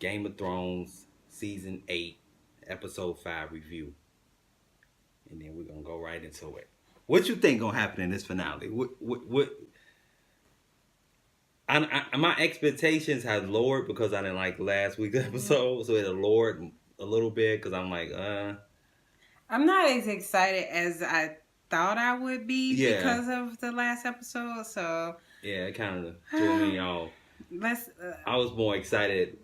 Game of Thrones season 8, episode 5 review, and then we're gonna go right into it. What you think gonna happen in this finale? My expectations have lowered because I didn't like last week's episode, so it lowered a little bit because I'm like, I'm not as excited as I thought I would be because of the last episode. So yeah, it kind of threw me off. I was more excited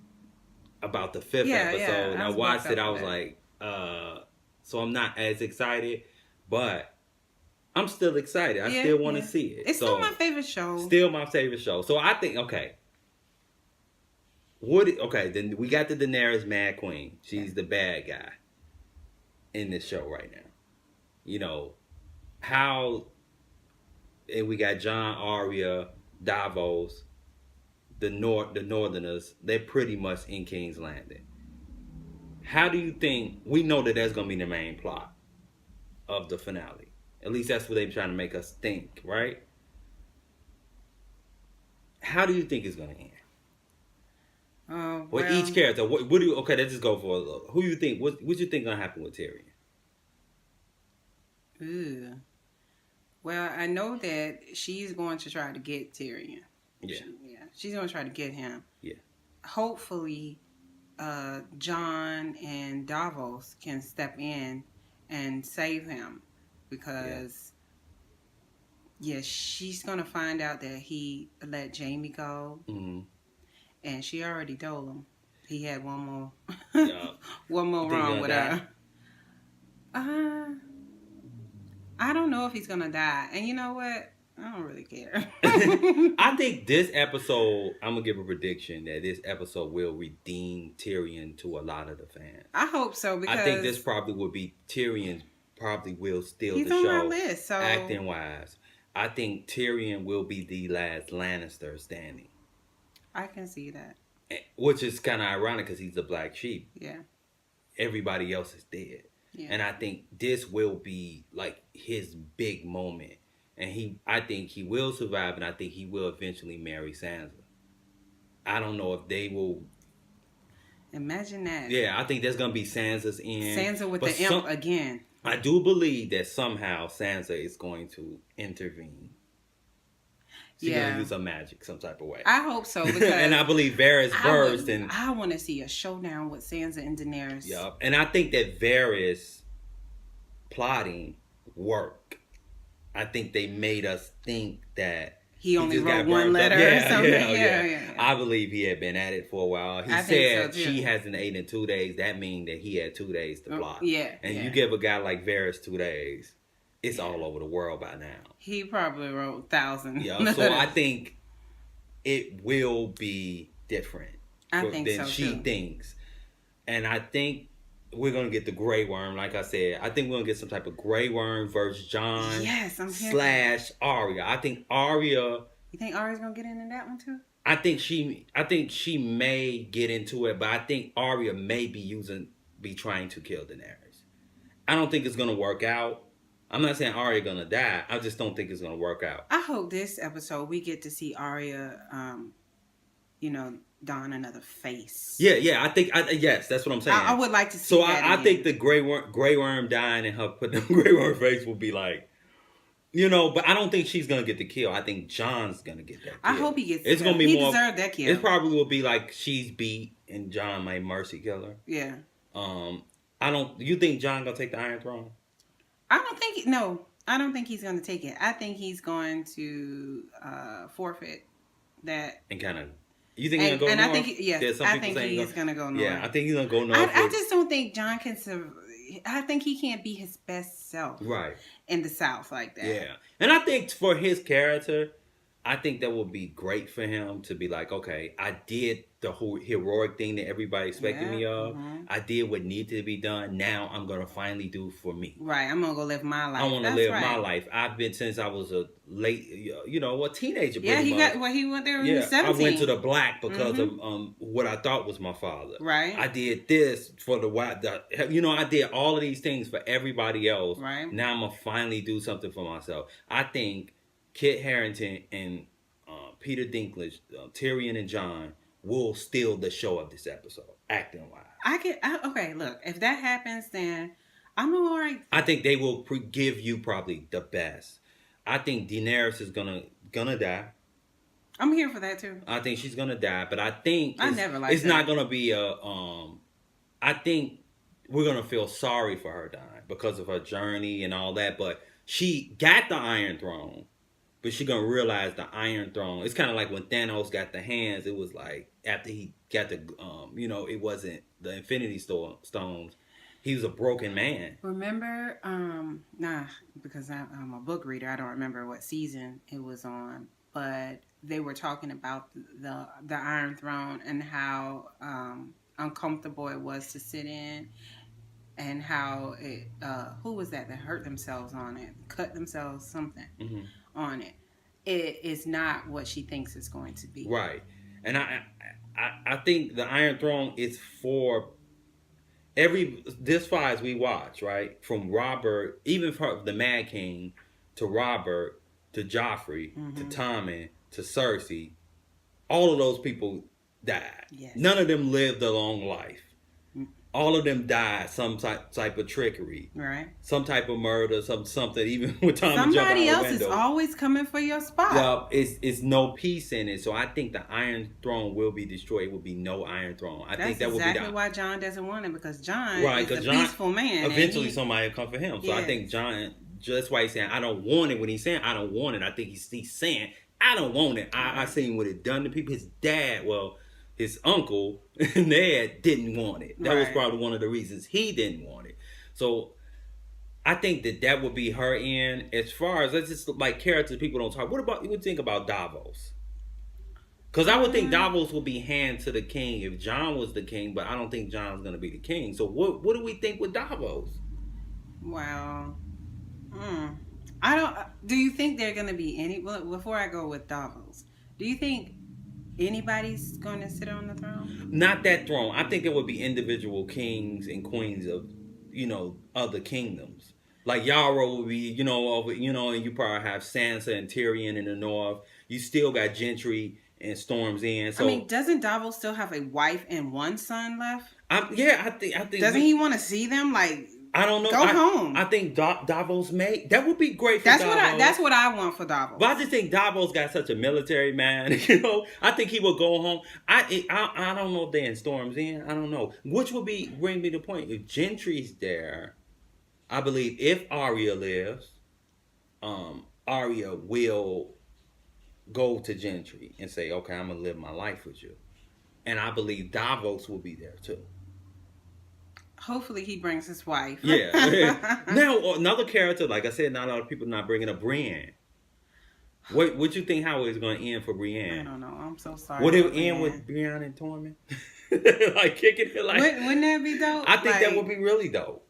about the 5th episode. And I watched it. I was like, so I'm not as excited, but I'm still excited. I still want to see it. It's still my favorite show. Still my favorite show. So I think, okay, then we got the Daenerys Mad Queen. She's the bad guy in this show right now. You know, and we got Jon, Arya, Davos, the Northerners. They're pretty much in King's Landing. How do you think, we know that that's going to be the main plot of the finale. At least that's what they're trying to make us think, right? How do you think it's going to end? With each character, what do you? Okay, let's just go for it. Who you think? What you think gonna happen with Tyrion? Well, I know that she's going to try to get Tyrion. Yeah, she's going to try to get him. Yeah. Hopefully, Jon and Davos can step in and save him because, she's going to find out that he let Jaime go. Mm-hmm. And she already told him he had one more wrong with her. I don't know if he's gonna die. And you know what? I don't really care. I think this episode, I'm gonna give a prediction that this episode will redeem Tyrion to a lot of the fans. I hope so, because I think this probably will be Tyrion probably will steal the show. He's on my list, so acting wise. I think Tyrion will be the last Lannister standing. I can see that. Which is kind of ironic because he's the black sheep. Yeah. Everybody else is dead. Yeah. And I think this will be like his big moment. And I think he will survive, and I think he will eventually marry Sansa. I don't know if they will. Imagine that. Yeah, I think that's going to be Sansa's end. Sansa with the imp again. I do believe that somehow Sansa is going to intervene. She's going to use some magic, some type of way. I hope so. Because and I believe Varys burst. I want to see a showdown with Sansa and Daenerys. Yep. And I think that Varys plotting worked. I think they made us think that he only wrote one letter or something. Yeah. I believe he had been at it for a while. He said she hasn't ate in 2 days. That means that he had 2 days to plot. And you give a guy like Varys 2 days, it's all over the world by now. He probably wrote thousands. Yeah, so I think it will be different than she thinks. And I think we're going to get the Grey Worm, like I said. I think we're going to get some type of Grey Worm versus Jon / Arya. I think Arya... You think Arya's going to get into that one too? I think she may get into it, but I think Arya may be trying to kill Daenerys. I don't think it's going to work out. I'm not saying Arya gonna die. I just don't think it's gonna work out. I hope this episode we get to see Arya, don another face. Yeah. I think yes, that's what I'm saying. I would like to see. So I think the Grey Worm dying and her putting the Grey Worm face will be like, but I don't think she's gonna get the kill. I think Jon's gonna get that kill. I hope he gets. It's gonna be more. He deserved that kill. It probably will be like she's beat and Jon may mercy kill her. Yeah. You think Jon gonna take the Iron Throne? I don't think he's going to take it. I think he's going to forfeit that. And kind of, you think he's going to go north? I think he's going to go north. Yeah, I think he's going to go north. I just don't think Jon can survive. I think he can't be his best self. Right. In the South like that. Yeah. And I think for his character, I think that would be great for him to be like, okay, I did the whole heroic thing that everybody expected me of. Mm-hmm. I did what needed to be done. Now I'm going to finally do for me. Right. I'm going to go live my life. I want to live my life. I've been since I was a teenager. Yeah, he went there when he was 17. I went to the black because of what I thought was my father. Right. I did this for the white. I did all of these things for everybody else. Right. Now I'm going to finally do something for myself. I think Kit Harington and Peter Dinklage, Tyrion and Jon will steal the show of this episode, acting wise. Okay, look, if that happens, then I'm all right. I think they will give you probably the best. I think Daenerys is gonna die. I'm here for that too. I think she's gonna die, but I think it's not gonna be a. I think we're gonna feel sorry for her dying because of her journey and all that. But she got the Iron Throne, but she gonna realize the Iron Throne. It's kind of like when Thanos got the hands. It was like after he got the, it wasn't the Infinity Stones. He was a broken man. Remember, because I'm a book reader, I don't remember what season it was on, but they were talking about the Iron Throne and how uncomfortable it was to sit in, and how it who was that hurt themselves on it, cut themselves something on it. It is not what she thinks it's going to be. Right, and I think the Iron Throne is for. This far as we watch, right, from Robert, even from the Mad King, to Robert, to Joffrey, to Tommen, to Cersei, all of those people died. Yes. None of them lived a long life. All of them died some type of trickery, right? Some type of murder, something. Even with Tommen somebody else is always coming for your spot. Yeah, it's no peace in it. So I think the Iron Throne will be destroyed. It will be no Iron Throne. I think that will be exactly why Jon doesn't want it, because Jon is a peaceful man. Eventually, somebody will come for him. So yes. I think Jon. That's why he's saying I don't want it. When he's saying I don't want it, I think he's saying I don't want it. I seen what it done to people. His dad, his uncle and dad didn't want it. That was probably one of the reasons he didn't want it. So I think that would be her end. As far as, that's just like characters people don't talk. What you would think about Davos? Because I would think Davos would be hand to the king if Jon was the king, but I don't think Jon's going to be the king. So what do we think with Davos? Well, I don't. Do you think they're going to be any? Well, before I go with Davos, do you think anybody's going to sit on the throne? Not that throne. I think there would be individual kings and queens of, other kingdoms. Like Yara would be, and you probably have Sansa and Tyrion in the north. You still got Gendry and Storm's End. So, I mean, doesn't Davos still have a wife and one son left? I think. Doesn't he want to see them? I don't know. Go home. I think Davos that would be great for Davos. That's what I want for Davos. But I just think Davos got such a military man. I think he would go home. I don't know if they're in Storm's End. I don't know. Which would bring me to the point. If Gentry's there, I believe if Arya lives, Arya will go to Gentry and say, okay, I'm going to live my life with you. And I believe Davos will be there too. Hopefully he brings his wife. Yeah. Now, another character, like I said, not a lot of people not bringing up Brienne. What you think how it's going to end for Brienne? I don't know. I'm so sorry. Would it end with Brienne and Tormund? Like kicking it like... Wouldn't that be dope? I think that would be really dope.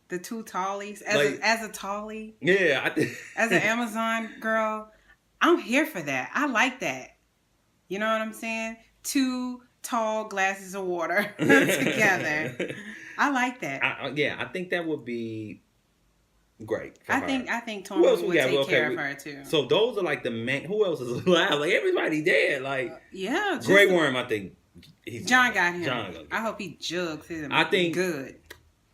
The two tallies. As a tallie. Yeah. I think... As an Amazon girl, I'm here for that. I like that. You know what I'm saying? Two tall glasses of water together. I like that. I think that would be great. I think Tormund would take care of her too. So those are like the main. Who else is alive? Like everybody dead. Like Grey Worm. I think Jon got him. I hope he jugs him. I think good.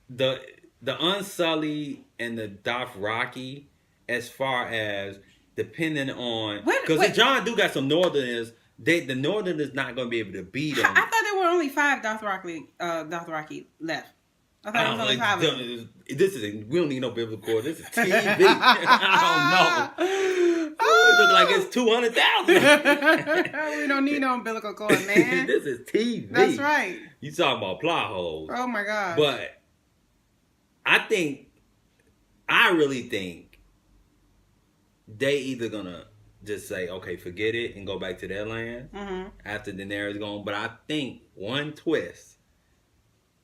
The Unsullied and the Dothraki, as far as depending on, because Jon do got some Northerners. The Northerners not going to be able to beat them. I thought there were only 5 Dothraki left. I thought it was only 5 of them. We don't need no biblical. This is TV. I don't know. It looks like it's 200,000. We don't need no umbilical cord, man. This is TV. That's right. You talking about plot holes. Oh my God. But I really think they either gonna just say, okay, forget it and go back to their land after Daenerys gone. But I think one twist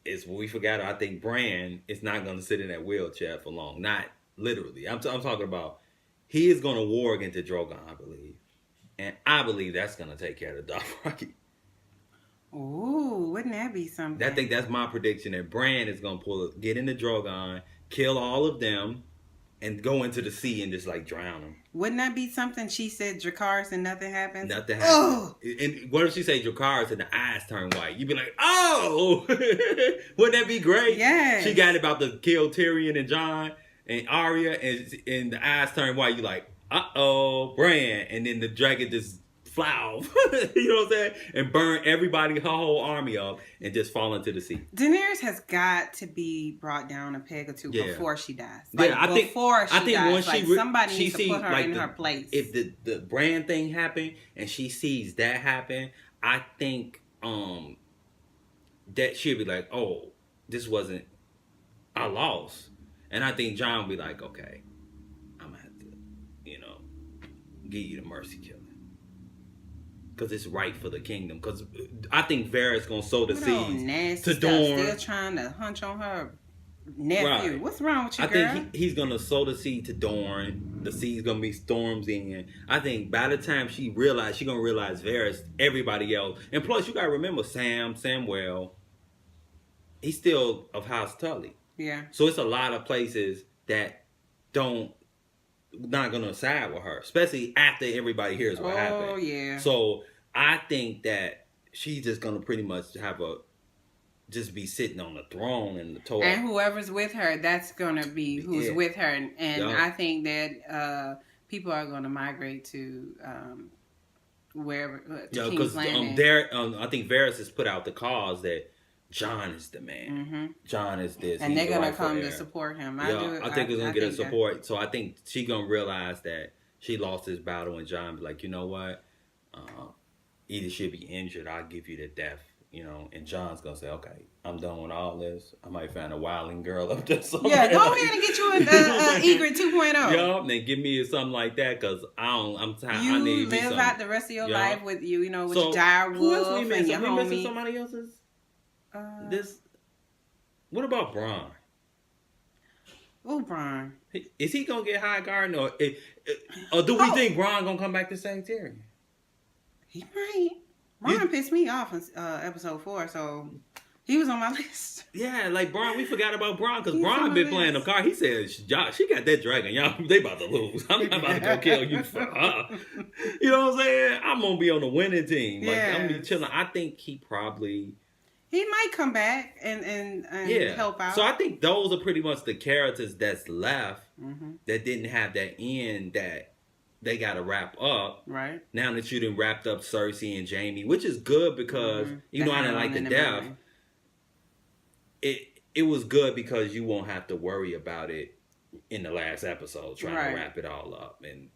is what we forgot. I think Bran is not going to sit in that wheelchair for long. Not literally. I'm talking about he is going to war against the Drogon, I believe. And I believe that's going to take care of the Dothraki. Ooh, wouldn't that be something? I think that's my prediction, that Bran is going to get in the Drogon, kill all of them, and go into the sea and just like drown them. Wouldn't that be something she said, Dracarys, and nothing happens? Nothing happens. Oh! And what if she say Dracarys and the eyes turn white? You'd be like, oh! Wouldn't that be great? Yes. She got about to kill Tyrion and Jon and Arya, and the eyes turn white. You're like, uh-oh, Bran. And then the dragon just fly off, you know what I'm saying? And burn everybody, her whole army up, and just fall into the sea. Daenerys has got to be brought down a peg or two before she dies. Like, I think dies, when somebody needs to put her in her place. If the Bran thing happened and she sees that happen, I think that she'll be like, oh, this wasn't, I lost. And I think Jon will be like, okay, I'm gonna have to, give you the mercy killing. Because it's right for the kingdom. Because I think Varys gonna sow the seeds to Dorne. Still trying to hunch on her nephew. Right. What's wrong with you, girl? I think he's gonna sow the seed to Dorne. The seed's gonna be Storm's in. I think by the time she gonna realize Varys, everybody else, and plus you gotta remember Samwell. He's still of House Tully. Yeah. So it's a lot of places that not gonna side with her, especially after everybody hears what happened. Oh yeah. So I think that she's just gonna pretty much just be sitting on the throne and the toe. And whoever's with her, that's gonna be who's with her, and I think that people are gonna migrate to wherever to King's Landing. I think Varys has put out the cause that Jon is the man. Mm-hmm. Jon is this. And they're going to come to support him. I think it's going to get a support. So I think she's going to realize that she lost this battle and Jon be like, you know what? Either she'll be injured or I'll give you the death. And Jon's going to say, okay, I'm done with all this. I might find a wilding girl up there somewhere. Yeah, go ahead and get you an Egret 2.0. Yup, then give me something like that because I'm tired. You I need live out the rest of your life with with your dire wolf and your homie. Missing somebody else's? What about Bronn? Oh, Bronn. Is he gonna get high garden or do we think Bronn gonna come back to save Tyrion? He might. Bronn pissed me off in episode 4, so he was on my list. Yeah, like Bronn, we forgot about Bronn because Bronn been playing the card. He said, she got that dragon. Y'all, they about to lose. I'm not about to go kill you for her. You know what I'm saying? I'm gonna be on the winning team. Like I'm gonna be chilling. I think he probably. He might come back and help out. So I think those are pretty much the characters that's left that didn't have that end that they got to wrap up. Right. Now that you done wrapped up Cersei and Jaime, which is good because, I didn't like the death. It was good because you won't have to worry about it in the last episode trying to wrap it all up. And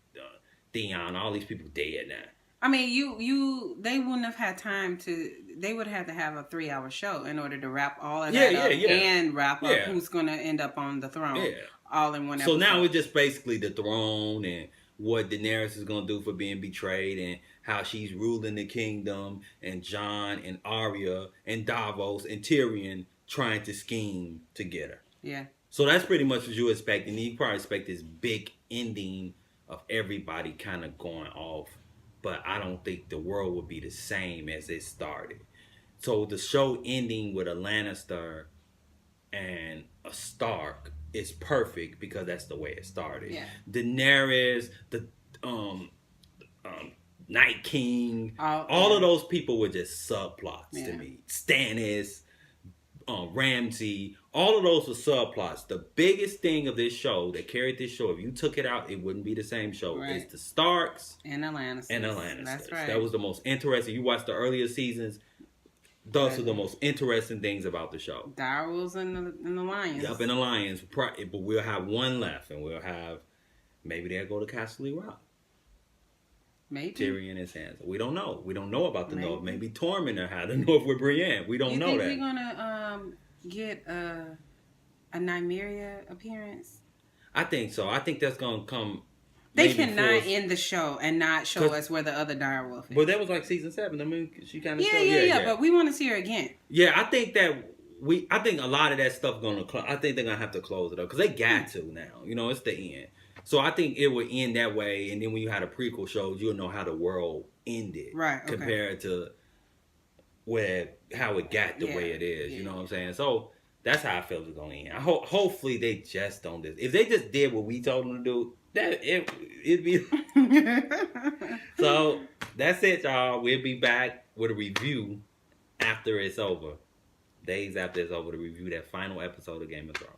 Theon, all these people dead now. I mean, they wouldn't have had time to. They would have to have a 3-hour show in order to wrap all of that up and wrap up who's going to end up on the throne all in one episode. So now it's just basically the throne and what Daenerys is going to do for being betrayed and how she's ruling the kingdom and Jon and Arya and Davos and Tyrion trying to scheme to get her. Yeah. So that's pretty much what you expect. And you probably expect this big ending of everybody kind of going off. But I don't think the world would be the same as it started. So the show ending with a Lannister and a Stark is perfect because that's the way it started. Yeah. Daenerys, the Night King, all of those people were just subplots to me. Stannis, Ramsay, all of those were subplots. The biggest thing of this show that carried this show, if you took it out, it wouldn't be the same show. Right. It's the Starks and the Lannisters. That's right. That was the most interesting. You watched the earlier seasons. Those are the most interesting things about the show. Direwolves and the Lions. Yup, and the Lions. But we'll have one left, and we'll have maybe they'll go to Castle Rock. Maybe Tyrion and Sansa. We don't know. We don't know about the North. Maybe Tormund or how the North with Brienne. We don't know that. We're gonna get a Nymeria appearance? I think so. I think that's gonna come. They cannot end the show and not show us where the other direwolf is. But that was like season 7. I mean, she kind of yeah. But we want to see her again. Yeah, I think that I think a lot of that stuff I think they're gonna have to close it up because they got to now. It's the end. So I think it would end that way, and then when you had a prequel show, you'll know how the world ended, right? Okay. Compared to how it got the way it is. You know what I'm saying? So That's how I feel it's gonna end. Hopefully they just don't do this. If they just did what we told them to do, it'd be. So that's it, y'all. We'll be back with a review after it's over. Days after it's over to review that final episode of Game of Thrones.